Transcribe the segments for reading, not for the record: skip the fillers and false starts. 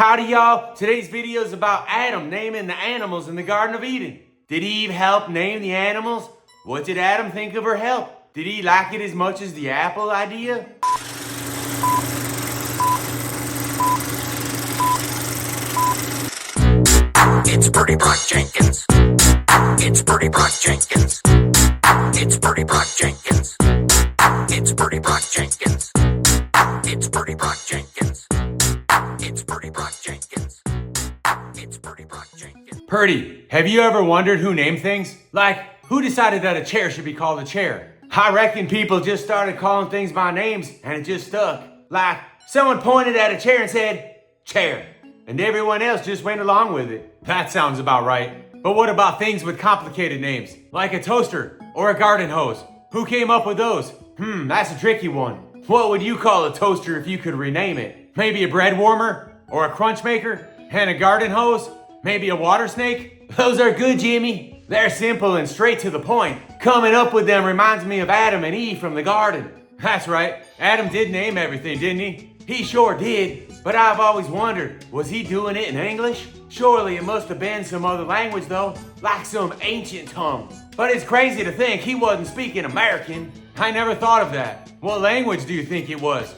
Howdy y'all, today's video is about Adam naming the animals in the Garden of Eden. Did Eve help name the animals? What did Adam think of her help? Did he like it as much as the apple idea? It's Purdy Jenkins. It's Purdy Jenkins. It's Purdy Jenkins. It's Purdy Jenkins. It's Purdy Jenkins. It's Purdy Jenkins. It's Purdy Jenkins. Purdy, have you ever wondered who named things? Like, who decided that a chair should be called a chair? I reckon people just started calling things by names and it just stuck. Like, someone pointed at a chair and said, chair. And everyone else just went along with it. That sounds about right. But what about things with complicated names? Like a toaster or a garden hose? Who came up with those? That's a tricky one. What would you call a toaster if you could rename it? Maybe a bread warmer? Or a crunch maker? And a garden hose? Maybe a water snake? Those are good, Jimmy. They're simple and straight to the point. Coming up with them reminds me of Adam and Eve from the garden. That's right, Adam did name everything, didn't he? He sure did. But I've always wondered, was he doing it in English? Surely it must have been some other language though, like some ancient tongue. But it's crazy to think he wasn't speaking American. I never thought of that. What language do you think it was?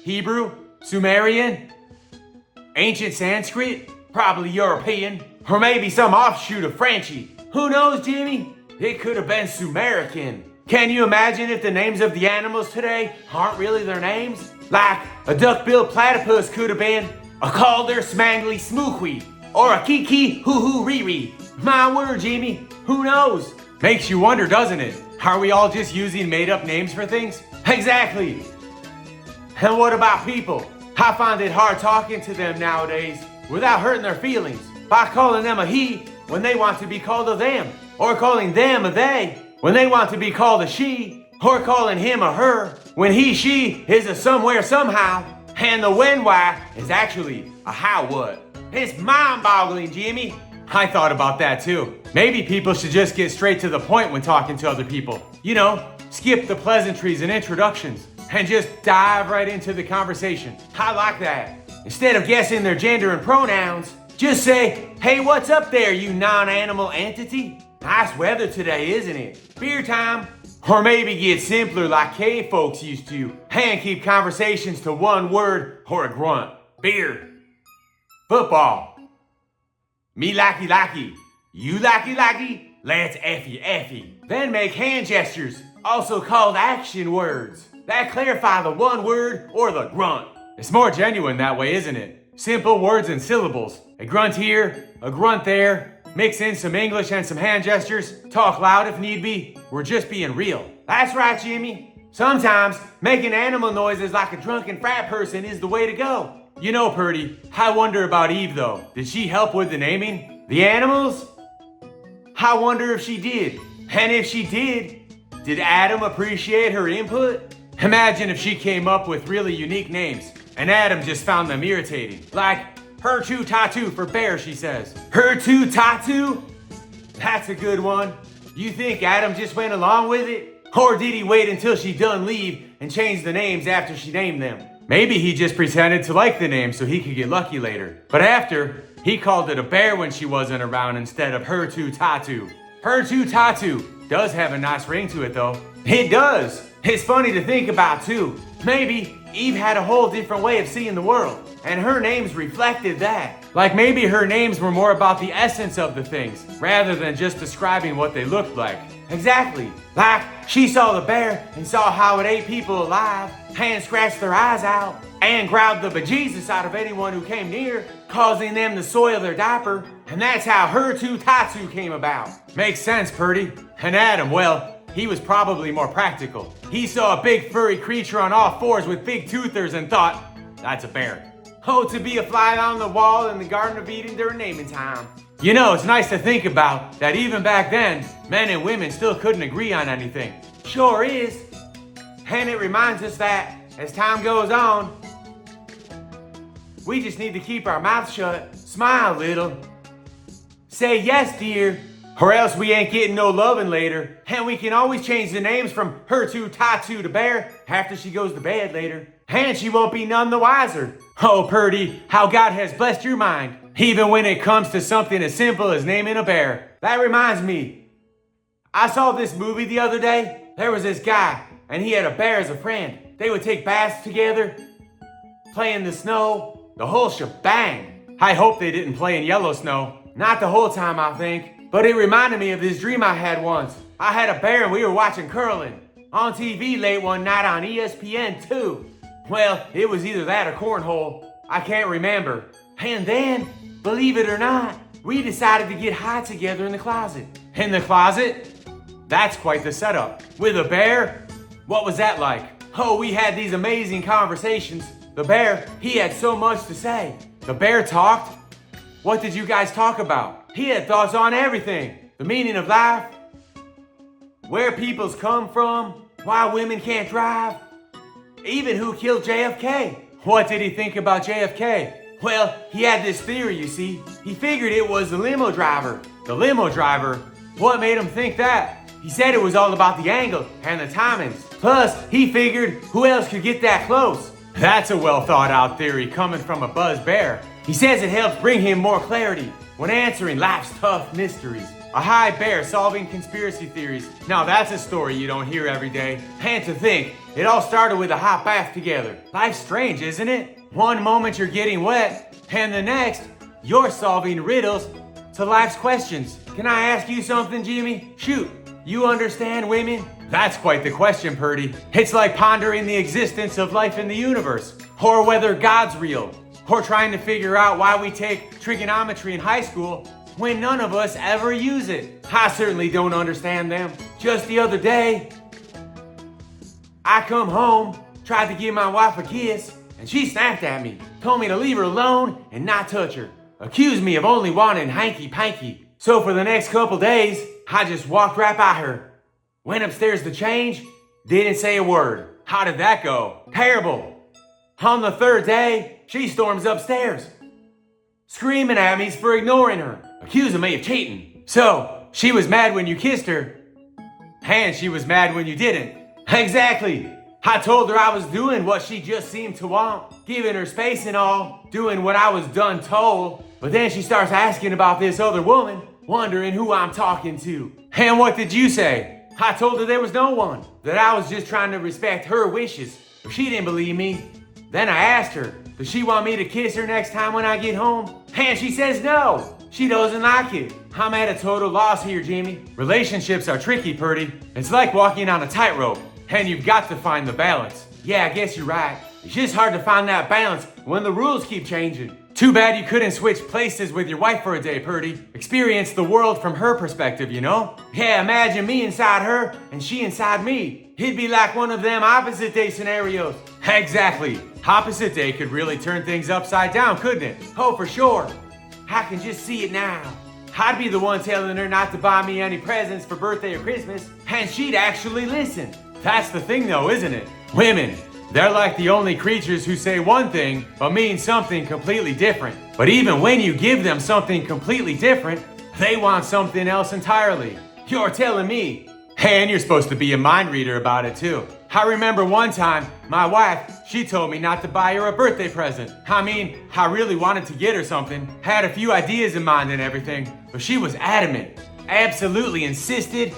Hebrew? Sumerian? Ancient Sanskrit? Probably European. Or maybe some offshoot of Frenchy. Who knows, Jimmy? It could have been Sumerican. Can you imagine if the names of the animals today aren't really their names? Like a duck-billed platypus could have been a calder smangly smoochie or a kiki hoo-hoo riri. My word, Jimmy, who knows? Makes you wonder, doesn't it? Are we all just using made-up names for things? Exactly. And what about people? I find it hard talking to them nowadays without hurting their feelings by calling them a he when they want to be called a them, or calling them a they when they want to be called a she, or calling him a her when he, she is a somewhere, somehow, and the when, why is actually a how, what. It's mind-boggling, Jimmy. I thought about that too. Maybe people should just get straight to the point when talking to other people. You know, skip the pleasantries and introductions and just dive right into the conversation. I like that. Instead of guessing their gender and pronouns, just say, hey, what's up there, you non-animal entity? Nice weather today, isn't it? Beer time. Or maybe get simpler like cave folks used to and keep conversations to one word or a grunt. Beer. Football. Me likey. You likey. Let's effie. Then make hand gestures, also called action words, that clarify the one word or the grunt. It's more genuine that way, isn't it? Simple words and syllables. A grunt here, a grunt there. Mix in some English and some hand gestures. Talk loud if need be. We're just being real. That's right, Jimmy. Sometimes making animal noises like a drunken frat person is the way to go. You know, Purdy, I wonder about Eve though. Did she help with the naming? The animals? I wonder if she did. And if she did Adam appreciate her input? Imagine if she came up with really unique names and Adam just found them irritating. Like Hur-too-tah-too for bear, she says. Hur-too-tah-too? That's a good one. You think Adam just went along with it? Or did he wait until she done leave and change the names after she named them? Maybe he just pretended to like the name so he could get lucky later. But after, he called it a bear when she wasn't around instead of Hur-too-tah-too. Hur-too-tah-too does have a nice ring to it though. It does. It's funny to think about too. Maybe Eve had a whole different way of seeing the world, and her names reflected that. Like maybe her names were more about the essence of the things, rather than just describing what they looked like. Exactly. Like, she saw the bear and saw how it ate people alive, and scratched their eyes out, and growled the bejesus out of anyone who came near, causing them to soil their diaper, and that's how Hur-too-tah-too came about. Makes sense, Purdy. And Adam, well, he was probably more practical. He saw a big furry creature on all fours with big toothers and thought, that's a bear. Oh, to be a fly on the wall in the Garden of Eden during naming time. You know, it's nice to think about that even back then, men and women still couldn't agree on anything. Sure is. And it reminds us that, as time goes on, we just need to keep our mouths shut, smile a little, say yes, dear, or else we ain't getting no loving later. And we can always change the names from Hur-too-tah-too to bear after she goes to bed later. and she won't be none the wiser. Oh, Purdy, how God has blessed your mind, even when it comes to something as simple as naming a bear. That reminds me, I saw this movie the other day. There was this guy, and he had a bear as a friend. They would take baths together, play in the snow, the whole shebang. I hope they didn't play in yellow snow. Not the whole time, I think. But it reminded me of this dream I had once. I had a bear and we were watching curling on TV late one night on ESPN 2. Well, it was either that or cornhole. I can't remember. And then, believe it or not, we decided to get high together in the closet. In the closet? That's quite the setup. With a bear? What was that like? Oh, we had these amazing conversations. The bear, he had so much to say. The bear talked? What did you guys talk about? He had thoughts on everything. The meaning of life, where people's come from, why women can't drive, even who killed JFK. What did he think about JFK? Well, he had this theory, you see. He figured it was the limo driver. The limo driver? What made him think that? He said it was all about the angle and the timings. Plus, he figured who else could get that close. That's a well thought out theory coming from a buzz bear. He says it helps bring him more clarity when answering life's tough mysteries. A high bear solving conspiracy theories. Now that's a story you don't hear every day. And to think, it all started with a hot bath together. Life's strange, isn't it? One moment you're getting wet, and the next, you're solving riddles to life's questions. Can I ask you something, Jimmy? Shoot, you understand women? That's quite the question, Purdy. It's like pondering the existence of life in the universe, or whether God's real, or trying to figure out why we take trigonometry in high school when none of us ever use it. I certainly don't understand them. Just the other day, I come home, tried to give my wife a kiss, and she snapped at me, told me to leave her alone and not touch her, accused me of only wanting hanky-panky. So for the next couple days, I just walked right by her, went upstairs to change, didn't say a word. How did that go? Terrible. On the third day, she storms upstairs, screaming at me for ignoring her, accusing me of cheating. So, she was mad when you kissed her, and she was mad when you didn't. Exactly. I told her I was doing what she just seemed to want, giving her space and all, doing what I was done told. But then she starts asking about this other woman, wondering who I'm talking to. And what did you say? I told her there was no one, that I was just trying to respect her wishes. But she didn't believe me. Then I asked her, does she want me to kiss her next time when I get home? And she says no. She doesn't like it. I'm at a total loss here, Jimmy. Relationships are tricky, Purdy. It's like walking on a tightrope, and you've got to find the balance. Yeah, I guess you're right. It's just hard to find that balance when the rules keep changing. Too bad you couldn't switch places with your wife for a day, Purdy. Experience the world from her perspective, you know? Yeah, imagine me inside her and she inside me. It'd be like one of them opposite day scenarios. Exactly. Opposite day could really turn things upside down, couldn't it? Oh, for sure. I can just see it now. I'd be the one telling her not to buy me any presents for birthday or Christmas, and she'd actually listen. That's the thing though, isn't it? Women, they're like the only creatures who say one thing, but mean something completely different. But even when you give them something completely different, they want something else entirely. You're telling me. And you're supposed to be a mind reader about it too. I remember one time, my wife, she told me not to buy her a birthday present. I mean, I really wanted to get her something, had a few ideas in mind and everything, but she was adamant, absolutely insisted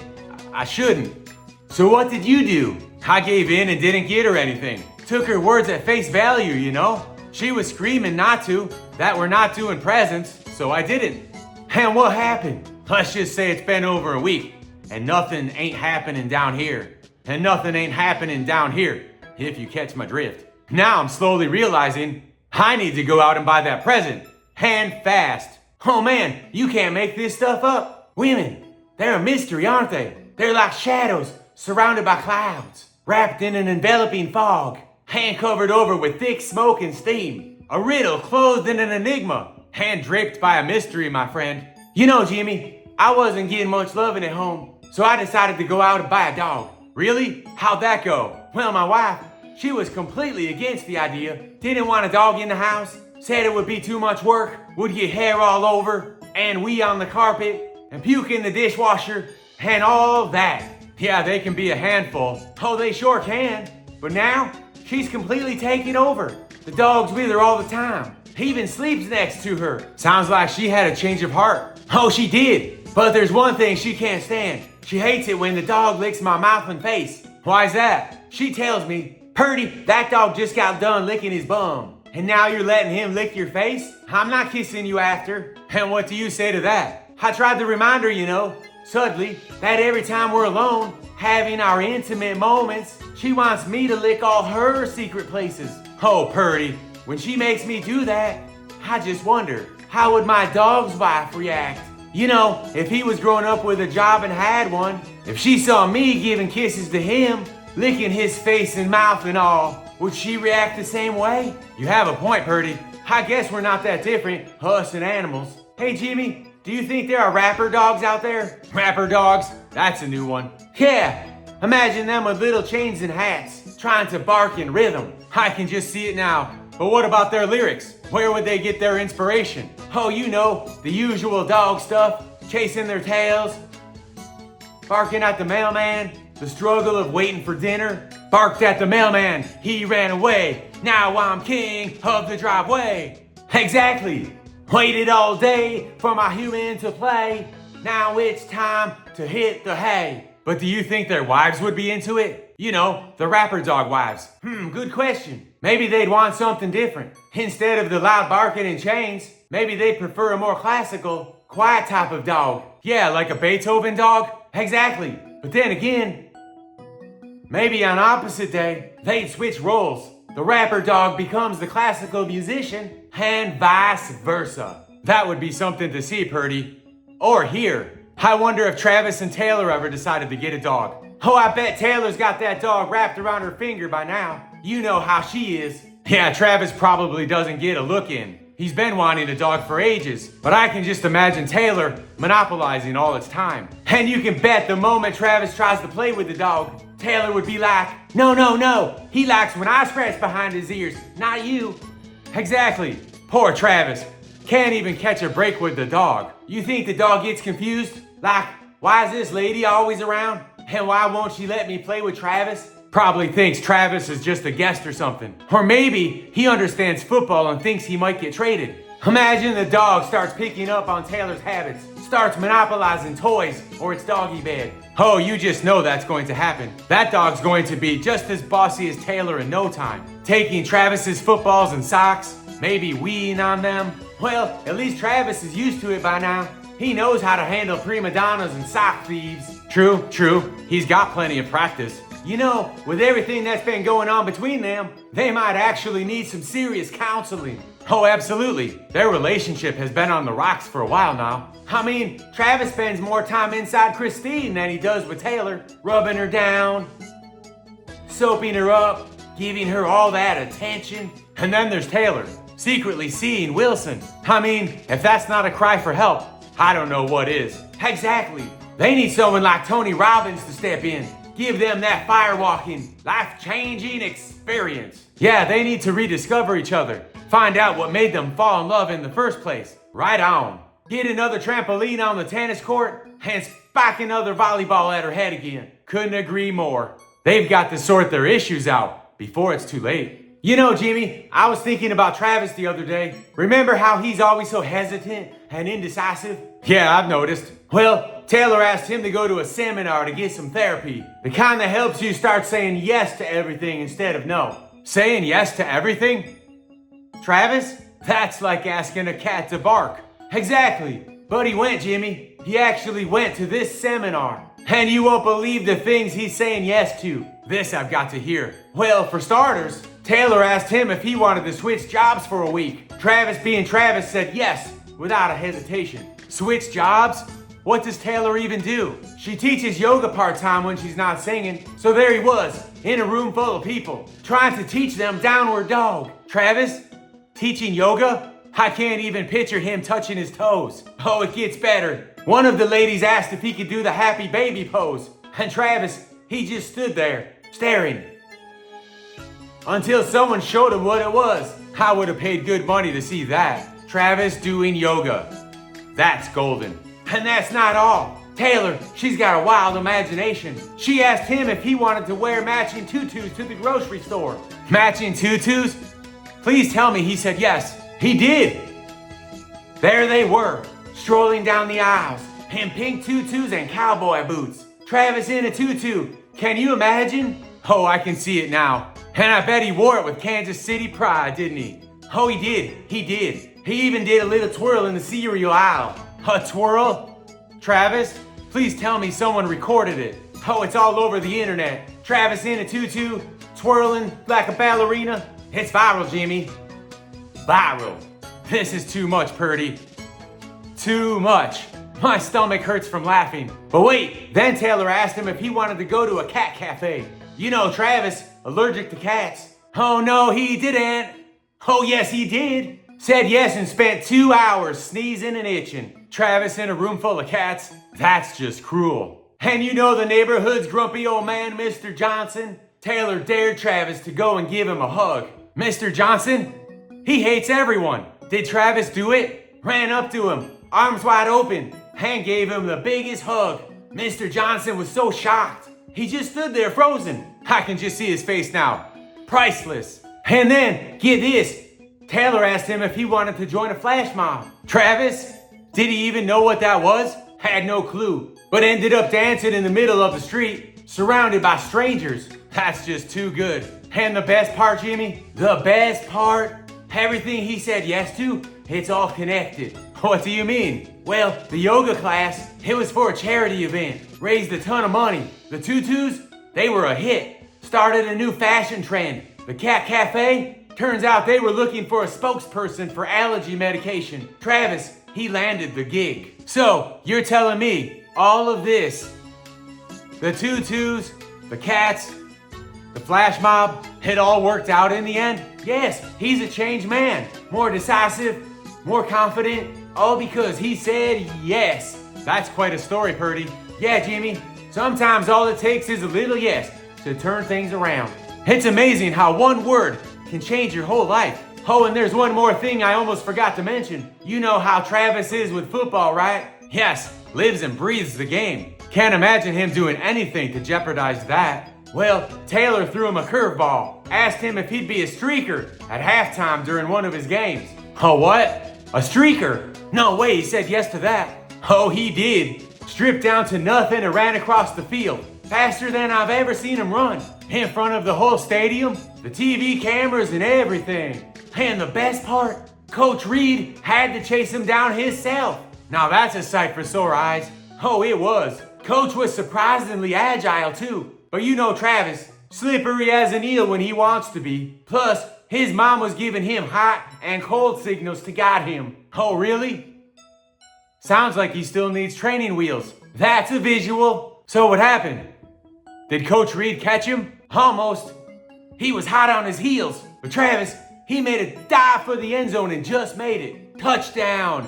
I shouldn't. So what did you do? I gave in and didn't get her anything. Took her words at face value, you know? She was screaming not to, that we're not doing presents, so I didn't. And what happened? Let's just say it's been over a week, and nothing ain't happening down here. And nothing ain't happening down here, if you catch my drift. Now I'm slowly realizing I need to go out and buy that present, and fast. Oh man, you can't make this stuff up. Women, they're a mystery, aren't they? They're like shadows surrounded by clouds, wrapped in an enveloping fog, hand covered over with thick smoke and steam. A riddle clothed in an enigma, hand draped by a mystery, my friend. You know, Jimmy, I wasn't getting much loving at home, so I decided to go out and buy a dog. Really? How'd that go? Well, my wife, she was completely against the idea. Didn't want a dog in the house. Said it would be too much work. Would get hair all over, and wee on the carpet, and puke in the dishwasher, and all that. Yeah, they can be a handful. Oh, they sure can. But now, She's completely taken over. The dog's with her all the time. He even sleeps next to her. Sounds like she had a change of heart. Oh, she did. But there's one thing she can't stand. She hates it when the dog licks my mouth and face. Why's that? She tells me, Purdy, that dog just got done licking his bum. And now you're letting him lick your face? I'm not kissing you after. And what do you say to that? I tried to remind her, subtly, that every time we're alone, having our intimate moments, she wants me to lick all her secret places. Oh, Purdy, when she makes me do that, I just wonder, how would my dog's wife react? If he was growing up with a job and had one, if she saw me giving kisses to him, licking his face and mouth and all, would she react the same way? You have a point, Purdy. I guess we're not that different, us and animals. Hey, Jimmy, do you think there are rapper dogs out there? Rapper dogs? That's a new one. Yeah, imagine them with little chains and hats, trying to bark in rhythm. I can just see it now. But what about their lyrics? Where would they get their inspiration? Oh, the usual dog stuff, chasing their tails, barking at the mailman, the struggle of waiting for dinner. Barked at the mailman, he ran away. Now I'm king of the driveway. Exactly. Waited all day for my human to play. Now it's time to hit the hay. But do you think their wives would be into it? The rapper dog wives. Good question. Maybe they'd want something different. Instead of the loud barking and chains, maybe they'd prefer a more classical, quiet type of dog. Yeah, like a Beethoven dog? Exactly. But then again, maybe on opposite day, they'd switch roles. The rapper dog becomes the classical musician, and vice versa. That would be something to see, Purdy. Or hear. I wonder if Travis and Taylor ever decided to get a dog. Oh, I bet Taylor's got that dog wrapped around her finger by now. You know how she is. Yeah, Travis probably doesn't get a look in. He's been wanting a dog for ages, but I can just imagine Taylor monopolizing all its time. And you can bet the moment Travis tries to play with the dog, Taylor would be like, no, he likes when I scratch behind his ears, not you. Exactly. Poor Travis. Can't even catch a break with the dog. You think the dog gets confused? Like, why is this lady always around? And why won't she let me play with Travis? Probably thinks Travis is just a guest or something. Or maybe he understands football and thinks he might get traded. Imagine the dog starts picking up on Taylor's habits, starts monopolizing toys or its doggy bed. Oh, you just know that's going to happen. That dog's going to be just as bossy as Taylor in no time. Taking Travis's footballs and socks, maybe weeing on them. Well, at least Travis is used to it by now. He knows how to handle prima donnas and sock thieves. True. He's got plenty of practice. With everything that's been going on between them, they might actually need some serious counseling. Oh, absolutely. Their relationship has been on the rocks for a while now. I mean, Travis spends more time inside Christine than he does with Taylor, rubbing her down, soaping her up, giving her all that attention. And then there's Taylor, secretly seeing Wilson. I mean, if that's not a cry for help, I don't know what is. Exactly. They need someone like Tony Robbins to step in. Give them that fire-walking, life-changing experience. Yeah, they need to rediscover each other. Find out what made them fall in love in the first place. Right on. Get another trampoline on the tennis court and spike another volleyball at her head again. Couldn't agree more. They've got to sort their issues out before it's too late. Jimmy, I was thinking about Travis the other day. Remember how he's always so hesitant and indecisive? Yeah, I've noticed. Well, Taylor asked him to go to a seminar to get some therapy. The kind that helps you start saying yes to everything instead of no. Saying yes to everything? Travis? That's like asking a cat to bark. Exactly. But he went, Jimmy. He actually went to this seminar. And you won't believe the things he's saying yes to. This I've got to hear. Well, for starters, Taylor asked him if he wanted to switch jobs for a week. Travis, being Travis, said yes without a hesitation. Switch jobs? What does Taylor even do? She teaches yoga part-time when she's not singing. So there he was, in a room full of people, trying to teach them downward dog. Travis? Teaching yoga? I can't even picture him touching his toes. Oh, it gets better. One of the ladies asked if he could do the happy baby pose. And Travis, he just stood there, staring. Until someone showed him what it was. I would have paid good money to see that. Travis doing yoga. That's golden. And that's not all. Taylor, she's got a wild imagination. She asked him if he wanted to wear matching tutus to the grocery store. Matching tutus? Please tell me he said yes. He did. There they were, strolling down the aisles in pink tutus and cowboy boots. Travis in a tutu. Can you imagine? Oh, I can see it now. And I bet he wore it with Kansas City pride, didn't he? Oh, he did. He did. He even did a little twirl in the cereal aisle. A twirl? Travis, please tell me someone recorded it. Oh, it's all over the internet. Travis in a tutu, twirling like a ballerina. It's viral, Jimmy. Viral. This is too much, Purdy. Too much. My stomach hurts from laughing. But wait, then Taylor asked him if he wanted to go to a cat cafe. You know, Travis, allergic to cats. Oh no, he didn't. Oh yes, he did. Said yes and spent 2 hours sneezing and itching. Travis in a room full of cats? That's just cruel. And you know the neighborhood's grumpy old man, Mr. Johnson? Taylor dared Travis to go and give him a hug. Mr. Johnson? He hates everyone. Did Travis do it? Ran up to him, arms wide open, and gave him the biggest hug. Mr. Johnson was so shocked. He just stood there frozen. I can just see his face now. Priceless. And then, get this. Taylor asked him if he wanted to join a flash mob. Travis, did he even know what that was? Had no clue, but ended up dancing in the middle of the street, surrounded by strangers. That's just too good. And the best part, Jimmy? The best part? Everything he said yes to, it's all connected. What do you mean? Well, the yoga class, it was for a charity event. Raised a ton of money. The tutus, they were a hit. Started a new fashion trend. The cat cafe, turns out they were looking for a spokesperson for allergy medication. Travis, he landed the gig. So, you're telling me all of this, the tutus, the cats, the flash mob, it all worked out in the end? Yes, he's a changed man. More decisive, more confident, all because he said yes. That's quite a story, Purdy. Yeah, Jimmy, sometimes all it takes is a little yes to turn things around. It's amazing how one word can change your whole life. Oh, and there's one more thing I almost forgot to mention. You know how Travis is with football, right? Yes, lives and breathes the game. Can't imagine him doing anything to jeopardize that. Well, Taylor threw him a curveball. Asked him if he'd be a streaker at halftime during one of his games. Oh, what? A streaker? No way, he said yes to that. Oh, he did. Stripped down to nothing and ran across the field. Faster than I've ever seen him run. In front of the whole stadium, the TV cameras and everything. And the best part, Coach Reed had to chase him down himself. Now that's a sight for sore eyes. Oh, it was. Coach was surprisingly agile too. But you know Travis, slippery as an eel when he wants to be. Plus, his mom was giving him hot and cold signals to guide him. Oh, really? Sounds like he still needs training wheels. That's a visual. So what happened? Did Coach Reed catch him? Almost. He was hot on his heels. But Travis, he made a dive for the end zone and just made it. Touchdown.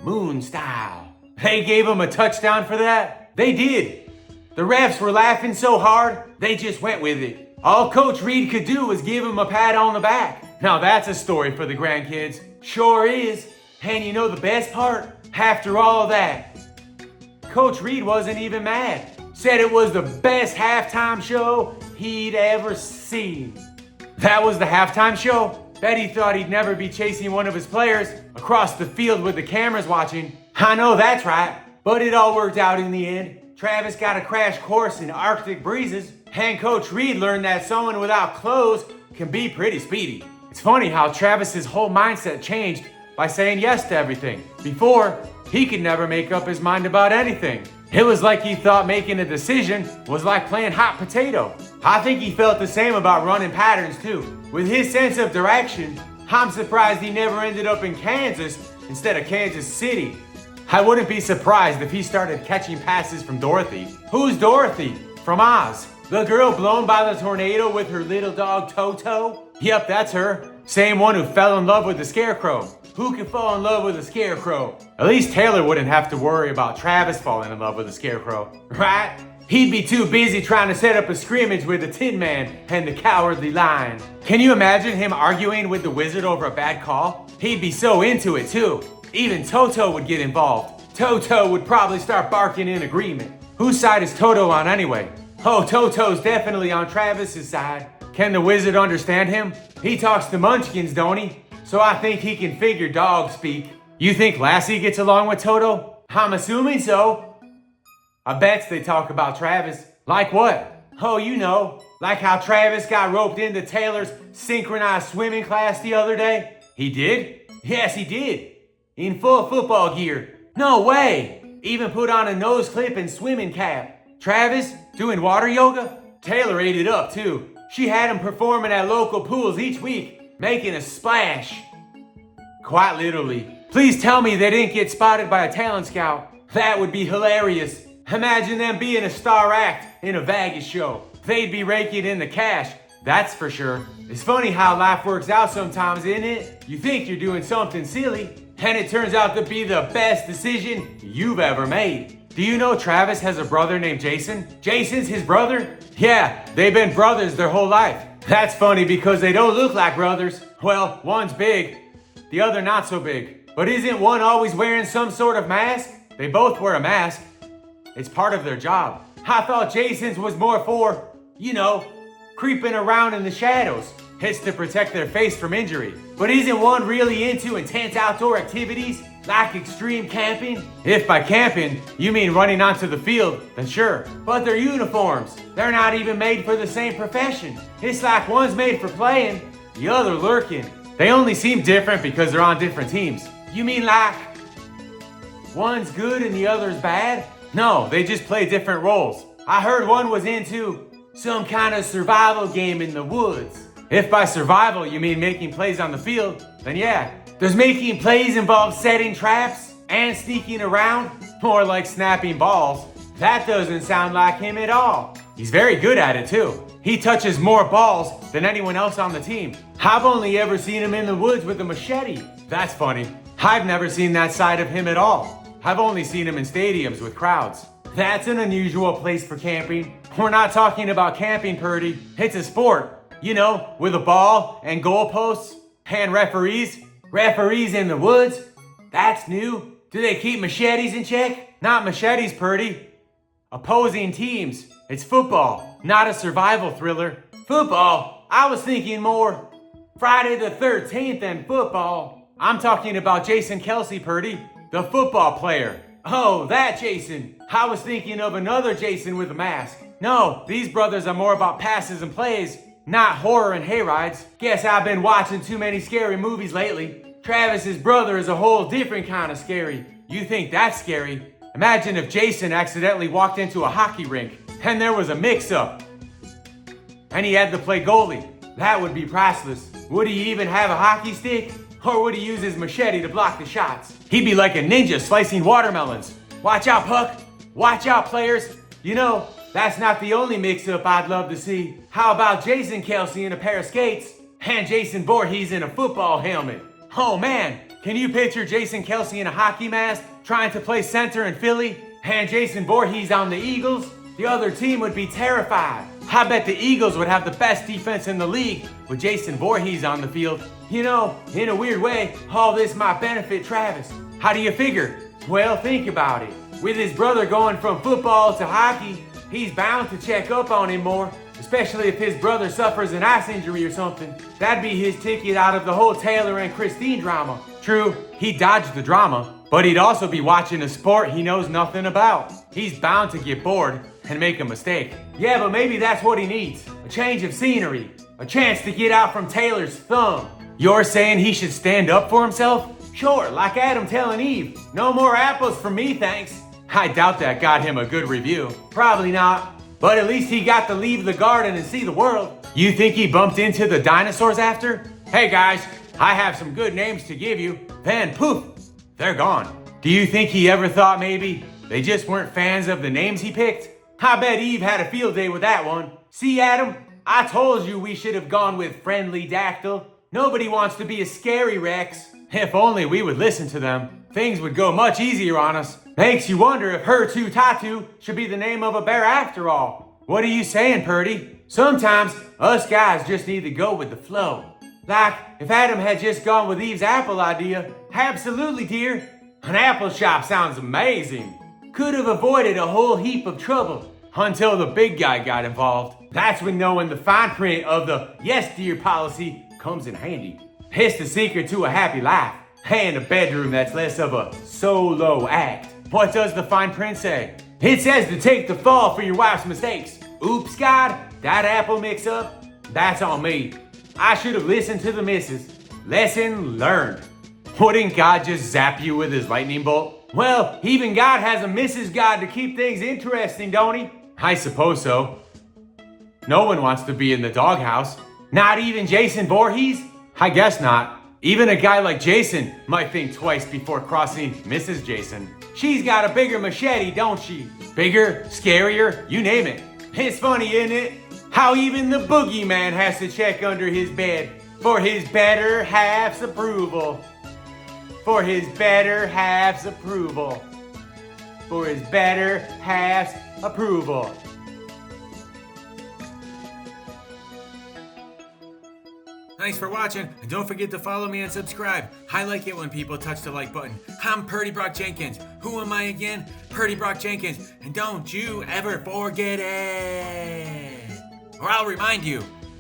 Moon style. They gave him a touchdown for that? They did. The refs were laughing so hard, they just went with it. All Coach Reed could do was give him a pat on the back. Now that's a story for the grandkids. Sure is. And you know the best part? After all that, Coach Reed wasn't even mad. Said it was the best halftime show he'd ever seen. That was the halftime show? Bet he thought he'd never be chasing one of his players across the field with the cameras watching. I know that's right, but it all worked out in the end. Travis got a crash course in Arctic breezes, and Coach Reed learned that someone without clothes can be pretty speedy. It's funny how Travis's whole mindset changed by saying yes to everything. Before, he could never make up his mind about anything. It was like he thought making a decision was like playing hot potato. I think he felt the same about running patterns too. With his sense of direction, I'm surprised he never ended up in Kansas instead of Kansas City. I wouldn't be surprised if he started catching passes from Dorothy. Who's Dorothy? From Oz. The girl blown by the tornado with her little dog Toto? Yep, that's her. Same one who fell in love with the Scarecrow. Who can fall in love with a Scarecrow? At least Taylor wouldn't have to worry about Travis falling in love with a Scarecrow, right? He'd be too busy trying to set up a scrimmage with the Tin Man and the Cowardly Lion. Can you imagine him arguing with the wizard over a bad call? He'd be so into it too. Even Toto would get involved. Toto would probably start barking in agreement. Whose side is Toto on anyway? Oh, Toto's definitely on Travis's side. Can the wizard understand him? He talks to munchkins, don't he? So I think he can figure dog speak. You think Lassie gets along with Toto? I'm assuming so. I bet they talk about Travis. Like what? Oh, you know, like how Travis got roped into Taylor's synchronized swimming class the other day. He did? Yes, he did. In full football gear. No way! Even put on a nose clip and swimming cap. Travis, doing water yoga? Taylor ate it up too. She had him performing at local pools each week, making a splash. Quite literally. Please tell me they didn't get spotted by a talent scout. That would be hilarious. Imagine them being a star act in a Vegas show. They'd be raking in the cash, that's for sure. It's funny how life works out sometimes, isn't it? You think you're doing something silly, and it turns out to be the best decision you've ever made. Do you know Travis has a brother named Jason? Jason's his brother? Yeah, they've been brothers their whole life. That's funny because they don't look like brothers. Well, one's big, the other not so big. But isn't one always wearing some sort of mask? They both wear a mask. It's part of their job. I thought Jason's was more for, creeping around in the shadows. It's to protect their face from injury. But isn't one really into intense outdoor activities, like extreme camping? If by camping, you mean running onto the field, then sure. But their uniforms, they're not even made for the same profession. It's like one's made for playing, the other lurking. They only seem different because they're on different teams. You mean like, one's good and the other's bad? No, they just play different roles. I heard one was into some kind of survival game in the woods. If by survival you mean making plays on the field, then yeah. Does making plays involve setting traps and sneaking around? More like snapping balls. That doesn't sound like him at all. He's very good at it too. He touches more balls than anyone else on the team. I've only ever seen him in the woods with a machete. That's funny. I've never seen that side of him at all. I've only seen him in stadiums with crowds. That's an unusual place for camping. We're not talking about camping, Purdy. It's a sport. With a ball and goalposts and referees. Referees in the woods? That's new. Do they keep machetes in check? Not machetes, Purdy. Opposing teams. It's football, not a survival thriller. Football? I was thinking more Friday the 13th and football. I'm talking about Jason Kelsey, Purdy, the football player. Oh, that Jason. I was thinking of another Jason with a mask. No, these brothers are more about passes and plays, not horror and hayrides. Guess I've been watching too many scary movies lately. Travis's brother is a whole different kind of scary. You think that's scary? Imagine if Jason accidentally walked into a hockey rink and there was a mix-up and he had to play goalie. That would be priceless. Would he even have a hockey stick? Or would he use his machete to block the shots? He'd be like a ninja slicing watermelons. Watch out, puck. Watch out, players. That's not the only mix-up I'd love to see. How about Jason Kelsey in a pair of skates and Jason Voorhees in a football helmet? Oh man, can you picture Jason Kelsey in a hockey mask trying to play center in Philly and Jason Voorhees on the Eagles? The other team would be terrified. I bet the Eagles would have the best defense in the league with Jason Voorhees on the field. In a weird way, all this might benefit Travis. How do you figure? Well, think about it. With his brother going from football to hockey, he's bound to check up on him more, especially if his brother suffers an ice injury or something. That'd be his ticket out of the whole Taylor and Christine drama. True, he dodged the drama, but he'd also be watching a sport he knows nothing about. He's bound to get bored and make a mistake. Yeah, but maybe that's what he needs. A change of scenery. A chance to get out from Taylor's thumb. You're saying he should stand up for himself? Sure, like Adam telling Eve. No more apples for me, thanks. I doubt that got him a good review. Probably not. But at least he got to leave the garden and see the world. You think he bumped into the dinosaurs after? Hey guys, I have some good names to give you. Then poof, they're gone. Do you think he ever thought maybe they just weren't fans of the names he picked? I bet Eve had a field day with that one. See, Adam, I told you we should have gone with Friendly Dactyl. Nobody wants to be a scary Rex. If only we would listen to them, things would go much easier on us. Makes you wonder if Hur-too-tah-too should be the name of a bear after all. What are you saying, Purdy? Sometimes us guys just need to go with the flow. Like if Adam had just gone with Eve's apple idea. Absolutely, dear. An apple shop sounds amazing. Could have avoided a whole heap of trouble until the big guy got involved. That's when knowing the fine print of the yes dear policy comes in handy. It's the secret to a happy life and a bedroom that's less of a solo act. What does the fine print say? It says to take the fall for your wife's mistakes. Oops, God, that apple mix up, that's on me. I should have listened to the missus. Lesson learned. Wouldn't God just zap you with his lightning bolt? Well, even God has a Mrs. God to keep things interesting, don't he? I suppose so. No one wants to be in the doghouse. Not even Jason Voorhees? I guess not. Even a guy like Jason might think twice before crossing Mrs. Jason. She's got a bigger machete, don't she? Bigger, scarier, you name it. It's funny, isn't it? How even the boogeyman has to check under his bed for his better half's approval. For his better half's approval. For his better half's approval. Thanks for watching, and don't forget to follow me and subscribe. I like it when people touch the like button. I'm Purdy Brock Jenkins. Who am I again? Purdy Brock Jenkins. And don't you ever forget it. Or I'll remind you.